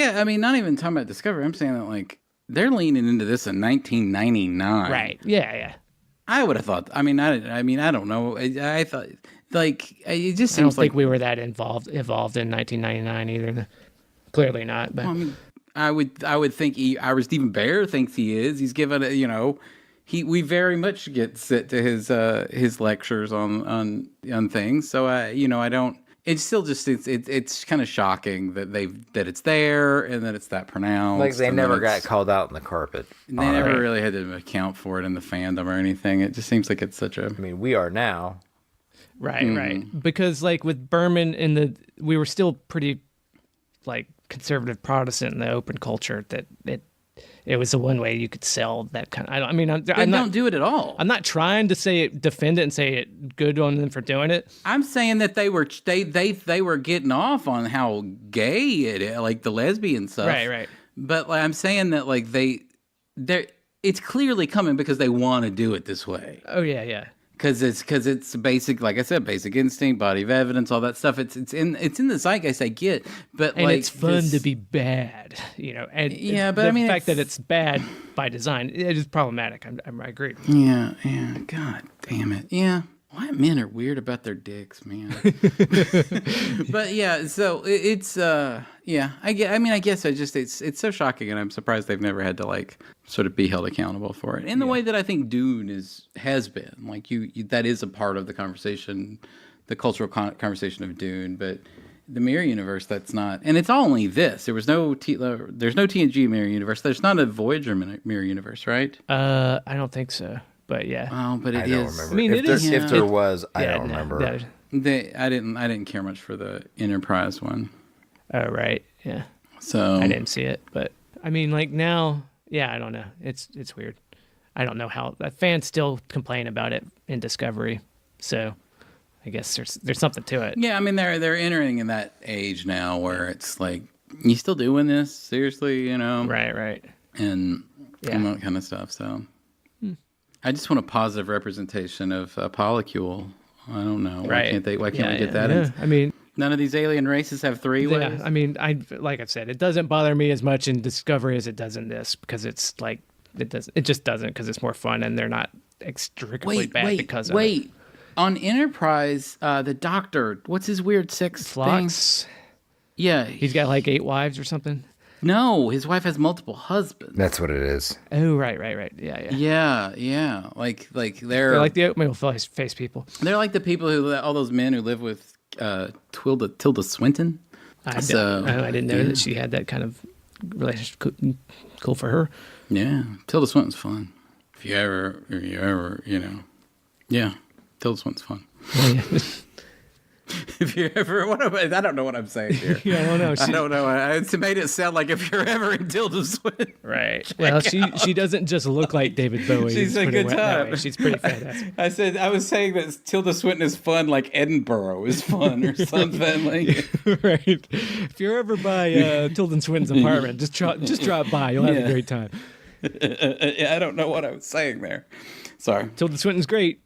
even talking about Discovery. I'm saying that, they're leaning into this in 1999. Right. Yeah. I would have thought. I mean, I don't know. I thought like it just I don't seems think like we were that evolved in 1999 either. Clearly not. But well, I mean, I would think Stephen Bear thinks he is. He's given it. We very much get sit to his lectures on things. So I don't. It's still just it's kind of shocking that that it's there and that it's that pronounced. Like they never got called out on the carpet. They never really had to account for it in the fandom or anything. It just seems like it's such a. I mean, we are now. Right. Because like with Berman we were still pretty like conservative Protestant in the open culture that it was the one way you could sell that kind of. I don't do it at all. I'm not trying to defend it and say it good on them for doing it. I'm saying that they were getting off on how gay it is, like the lesbian stuff. Right. But like, I'm saying that like it's clearly coming because they want to do it this way. Oh yeah. Because it's basic, like I said, basic instinct, body of evidence, all that stuff. It's in the zeitgeist. I get, but and like it's fun to be bad, And yeah, but the fact that it's bad by design, it is problematic. I agree. Yeah. God damn it. Yeah. Why men are weird about their dicks, man. But yeah, so it's yeah. I guess it's so shocking, and I'm surprised they've never had to like sort of be held accountable for it in the way that I think Dune has been. Like you that is a part of the conversation, the cultural conversation of Dune, but the Mirror Universe, that's not, and it's only this. There's no TNG Mirror Universe. There's not a Voyager Mirror Universe, right? I don't think so. But yeah. Oh, but I it don't is. remember. I mean, if there was, I don't remember. I didn't care much for the Enterprise one. Oh right, yeah. So I didn't see it, but I mean, like now, yeah, I don't know. It's weird. I don't know how fans still complain about it in Discovery. So I guess there's something to it. Yeah, I mean they're entering in that age now where it's like, you still doing this seriously, Right. And that kind of stuff. So. I just want a positive representation of a polycule. I don't know. Right. Why can't we get that? Yeah. I mean, none of these alien races have three ways. Yeah, I mean, like I've said, it doesn't bother me as much in Discovery as it does in this because it's like it just doesn't because it's more fun and they're not extremely bad because of it. On Enterprise, the Doctor, what's his weird sex Phlox? thing? Yeah, he's got like 8 wives or something. No, his wife has multiple husbands. That's what it is. Oh, right. Yeah. Like they're like the oatmeal face people. They're like the people all those men who live with Tilda Swinton. I didn't know that she had that kind of relationship. Cool for her. Yeah, Tilda Swinton's fun. If you ever, yeah, Tilda Swinton's fun. If you're ever, I don't know what I'm saying here. Yeah, I don't know. I don't know. It's made it sound like if you're ever in Tilda Swinton. Right. Well, she doesn't just look like David Bowie. She's a good time. She's pretty fantastic. I was saying that Tilda Swinton is fun, like Edinburgh is fun or something. Like. Right. If you're ever by Tilda Swinton's apartment, just drop by. You'll have a great time. I don't know what I was saying there. Sorry. Tilda Swinton's great.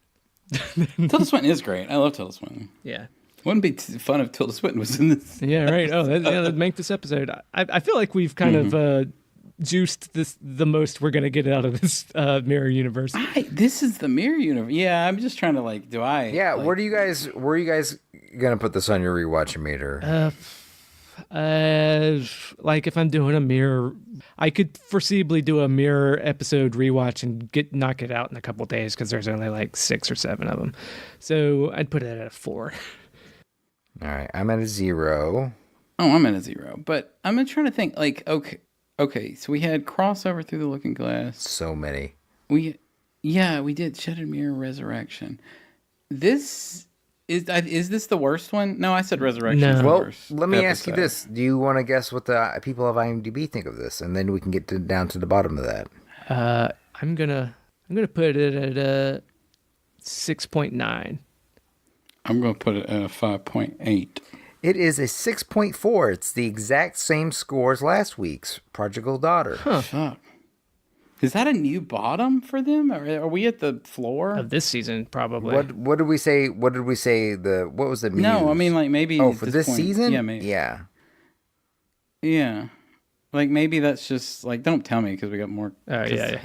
Tilda Swinton is great. I love Tilda Swinton. Yeah. Wouldn't be fun if Tilda Swinton was in this. Yeah, right. Oh, that'd make this episode. I feel like we've kind of juiced the most we're gonna get out of this Mirror Universe. This is the Mirror Universe. Yeah, I'm just trying to like. Do I? Yeah. Like, where are you guys gonna put this on your rewatch meter? Like if I'm doing a Mirror, I could foreseeably do a Mirror episode rewatch and knock it out in a couple days because there's only like 6 or 7 of them. So I'd put it at a 4. All right, I'm at a 0. Oh, I'm at a 0. But I'm trying to think. Like, okay. So we had crossover through the Looking Glass. So many. We did Shattered Mirror Resurrection. This is this the worst one? No, I said Resurrection. No. Is the Well, worst let me ask you episode. this: do you want to guess what the people of IMDb think of this, and then we can get down to the bottom of that? I'm gonna put it at a 6.9. I'm going to put it at a 5.8. It is a 6.4. It's the exact same score as last week's Prodigal Daughter. Huh. Fuck. Is that a new bottom for them? Or are we at the floor Of this season, probably. What did we say? What did we say? What was the muse? No, I mean like maybe. Oh, at for this point, season? Yeah, maybe. Yeah. Yeah. Like, maybe that's just like, don't tell me because we got more. Oh, yeah.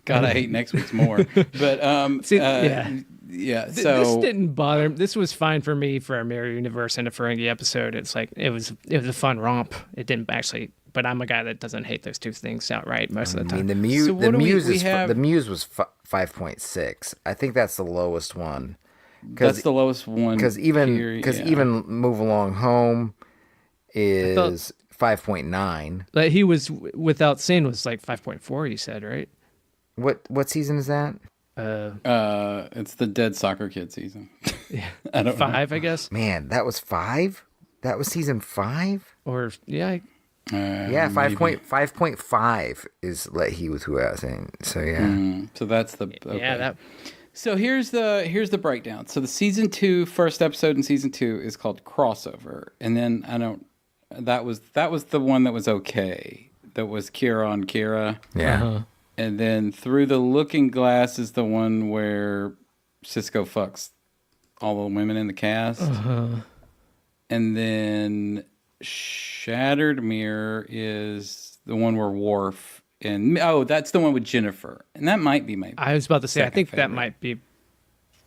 I hate next week's more. But See, yeah. This So didn't bother. This was fine for me for a Mirror Universe and a Ferengi episode. It's like it was a fun romp. It didn't actually, but I'm a guy that doesn't hate those two things outright most of the time. I mean, the So what do we have? the Muse was 5.6. I think that's the lowest one. That's the lowest one. Because even Move Along Home is 5.9. Like he was without sin was like 5.4. You said right? What season is that? It's the Dead Soccer Kid season. Yeah, I don't know. 5, I guess. Man, that was 5. That was season 5. Or yeah, Yeah, 5.5 is Let He With Who I was saying. So yeah. So that's the okay. yeah that. So here's the breakdown. So the season 2 first episode in season 2 is called Crossover, and then that was the one that was okay. That was Kira on Kira. Yeah. Uh-huh. And then Through the Looking Glass is the one where Sisko fucks all the women in the cast. Uh-huh. And then Shattered Mirror is the one where Worf and that's the one with Jennifer. And that might be my I was about to say I think favorite. that might be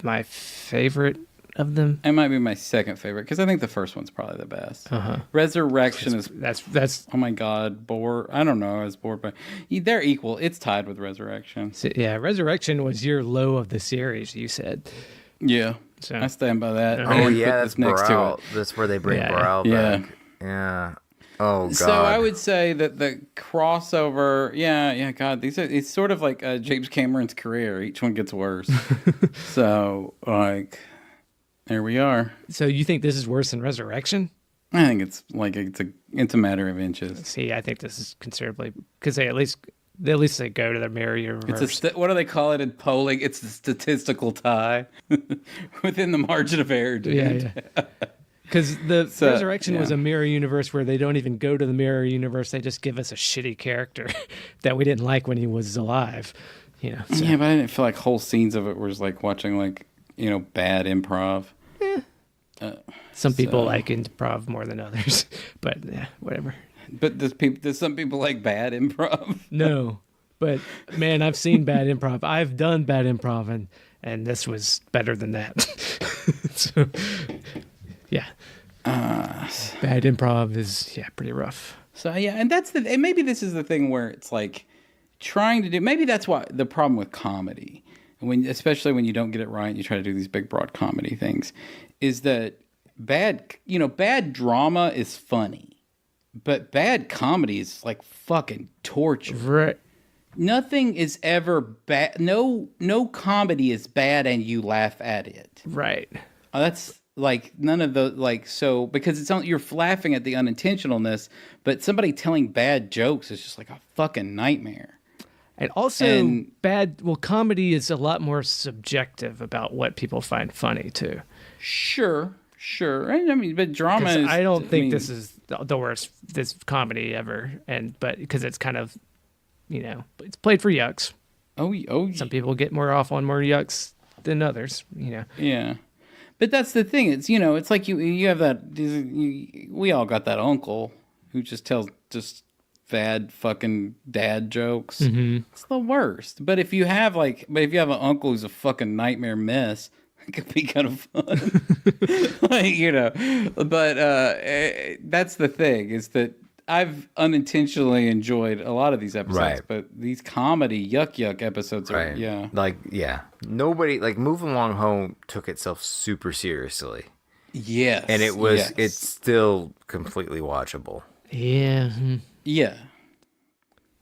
my favorite of them. It might be my second favorite because I think the first one's probably the best. Resurrection is That's oh my god, bored. I don't know. I was bored, but they're equal. It's tied with Resurrection. yeah. Resurrection was your low of the series. You said. Yeah, So- I stand by that. Oh, I didn't Yeah, put that's this next to Baral. it. That's where they bring Yeah. Baral Yeah. back. Yeah. Oh god. So I would say that the crossover, God, it's sort of like James Cameron's career. Each one gets worse. So like, there we are. So you think this is worse than Resurrection? I think it's a matter of inches. See, I think this is considerably because they at least they go to the Mirror Universe. It's what do they call it in polling? It's a statistical tie within the margin of error. Dude. yeah. Because the So, Resurrection was yeah. a Mirror Universe where they don't even go to the Mirror Universe. They just give us a shitty character that we didn't like when he was alive. You know. So. Yeah, but I didn't feel like whole scenes of it was like watching bad improv. Some people So- like improv more than others, but yeah, whatever. But does some people like bad improv? No, but man, I've seen bad improv. I've done bad improv, and this was better than that. So, yeah, bad improv is pretty rough. So yeah, and and maybe this is the thing where it's like trying to do. Maybe that's what the problem with comedy, especially when you don't get it right, and you try to do these big broad comedy things, is that bad drama is funny, but bad comedy is like fucking torture. Right. Nothing is ever bad. No comedy is bad, and you laugh at it. Right. That's like none of the because you're laughing at the unintentionalness, but somebody telling bad jokes is just like a fucking nightmare. And also, comedy is a lot more subjective about what people find funny too. Sure. I mean, but drama is. I don't think this is the worst this comedy ever, but because it's kind of, it's played for yucks. Oh. Some people get more off on more yucks than others. Yeah. But that's the thing. It's it's like you have that. We all got that uncle who just tells just bad fucking dad jokes. Mm-hmm. It's the worst. But if you have an uncle who's a fucking nightmare mess, it could be kind of fun. But that's the thing is that I've unintentionally enjoyed a lot of these episodes, Right. but these comedy yuck episodes are Nobody Move Along Home took itself super seriously. Yes. And it's still completely watchable. Yeah. Yeah.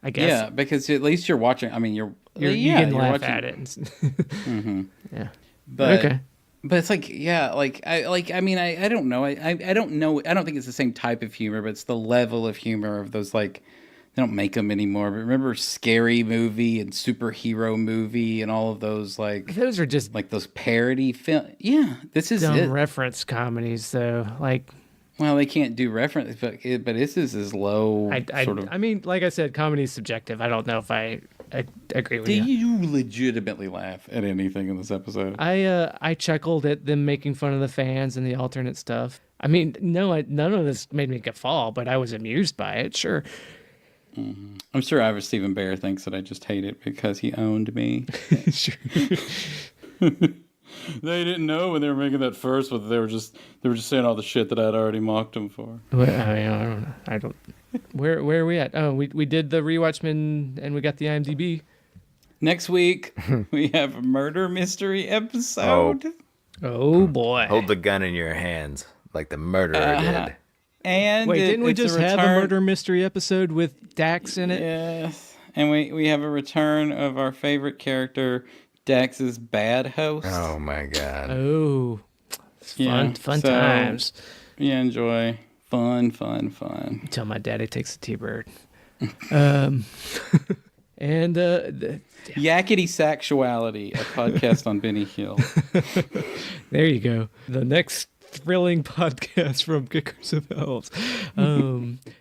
I guess. Yeah, because at least you're watching. I mean, you can laugh watching, at it. Mm-hmm. Yeah. But okay. But it's like, I mean, I don't know. I don't know. I don't think it's the same type of humor, but it's the level of humor of those, they don't make them anymore. But remember Scary Movie and Superhero Movie and all of those, those are just those parody film. Yeah, this is dumb it. reference comedies, though. Well, they can't do reference, but this is as low sort of. I mean, like I said, comedy is subjective. I don't know if I agree with Do you. you legitimately laugh at anything in this episode? I chuckled at them making fun of the fans and the alternate stuff. I mean, no, none of this made me fall, but I was amused by it. Sure. I'm sure Ivor Stephen Bear thinks that I just hate it because he owned me. Sure. They didn't know when they were making that first, but they were just saying all the shit that I'd already mocked them for. Well, I don't. Where are we at? Oh, we did the rewatchman and we got the IMDb. Next week we have a murder mystery episode. Oh boy! Hold the gun in your hands like the murderer did. And wait, didn't we it's just have a murder mystery episode with Dax in it? Yes, and we have a return of our favorite character, Dax's bad host. Oh my god! Oh, it's Yeah, fun so- times. Yeah, enjoy. Fun. Until my daddy takes the T-bird. And Yakety Sexuality, a podcast on Benny Hill. there you go. The next thrilling podcast from Kickers of Elves.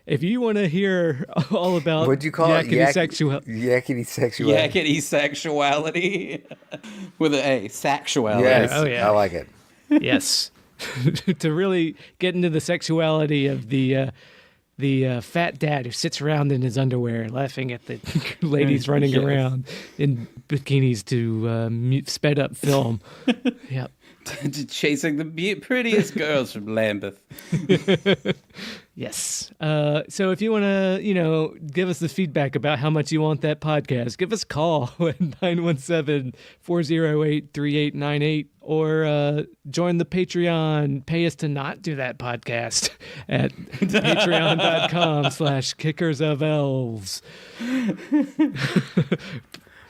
If you want to hear all about What'd you call it? yakety sexual, Yakety sexuality. Yakety Sexuality with an A. Sexuality. Yes, Oh, yeah. I like it. yes, to really get into the sexuality of the fat dad who sits around in his underwear laughing at the ladies running Yes. around in bikinis to sped up film. Yep. Chasing the prettiest girls from Lambeth. Yes. So if you want to, give us the feedback about how much you want that podcast, give us a call at 917-408-3898 or join the Patreon. Pay us to not do that podcast at patreon.com/kickersofelves.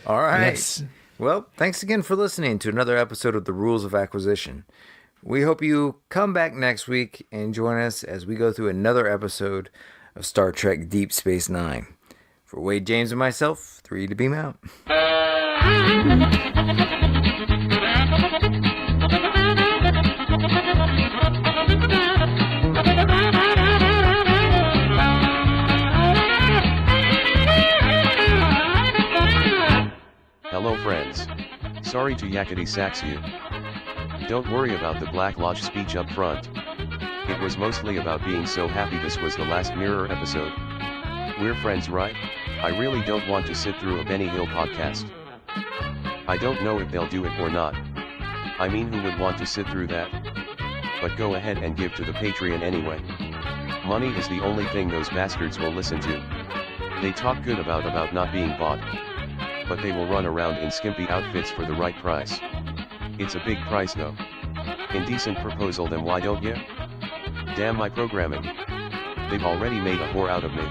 All right. Yes. Well, thanks again for listening to another episode of The Rules of Acquisition. We hope you come back next week and join us as we go through another episode of Star Trek Deep Space Nine. For Wade, James, and myself, 3 to beam out. Hello friends. Sorry to yakety sax you. Don't worry about the Black Lodge speech up front. It was mostly about being so happy this was the last Mirror episode. We're friends, right? I really don't want to sit through a Benny Hill podcast. I don't know if they'll do it or not. I mean, who would want to sit through that? But go ahead and give to the Patreon anyway. Money is the only thing those bastards will listen to. They talk good about not being bought. But they will run around in skimpy outfits for the right price. It's a big price though. Indecent proposal, then why don't ya? Damn my programming. They've already made a whore out of me.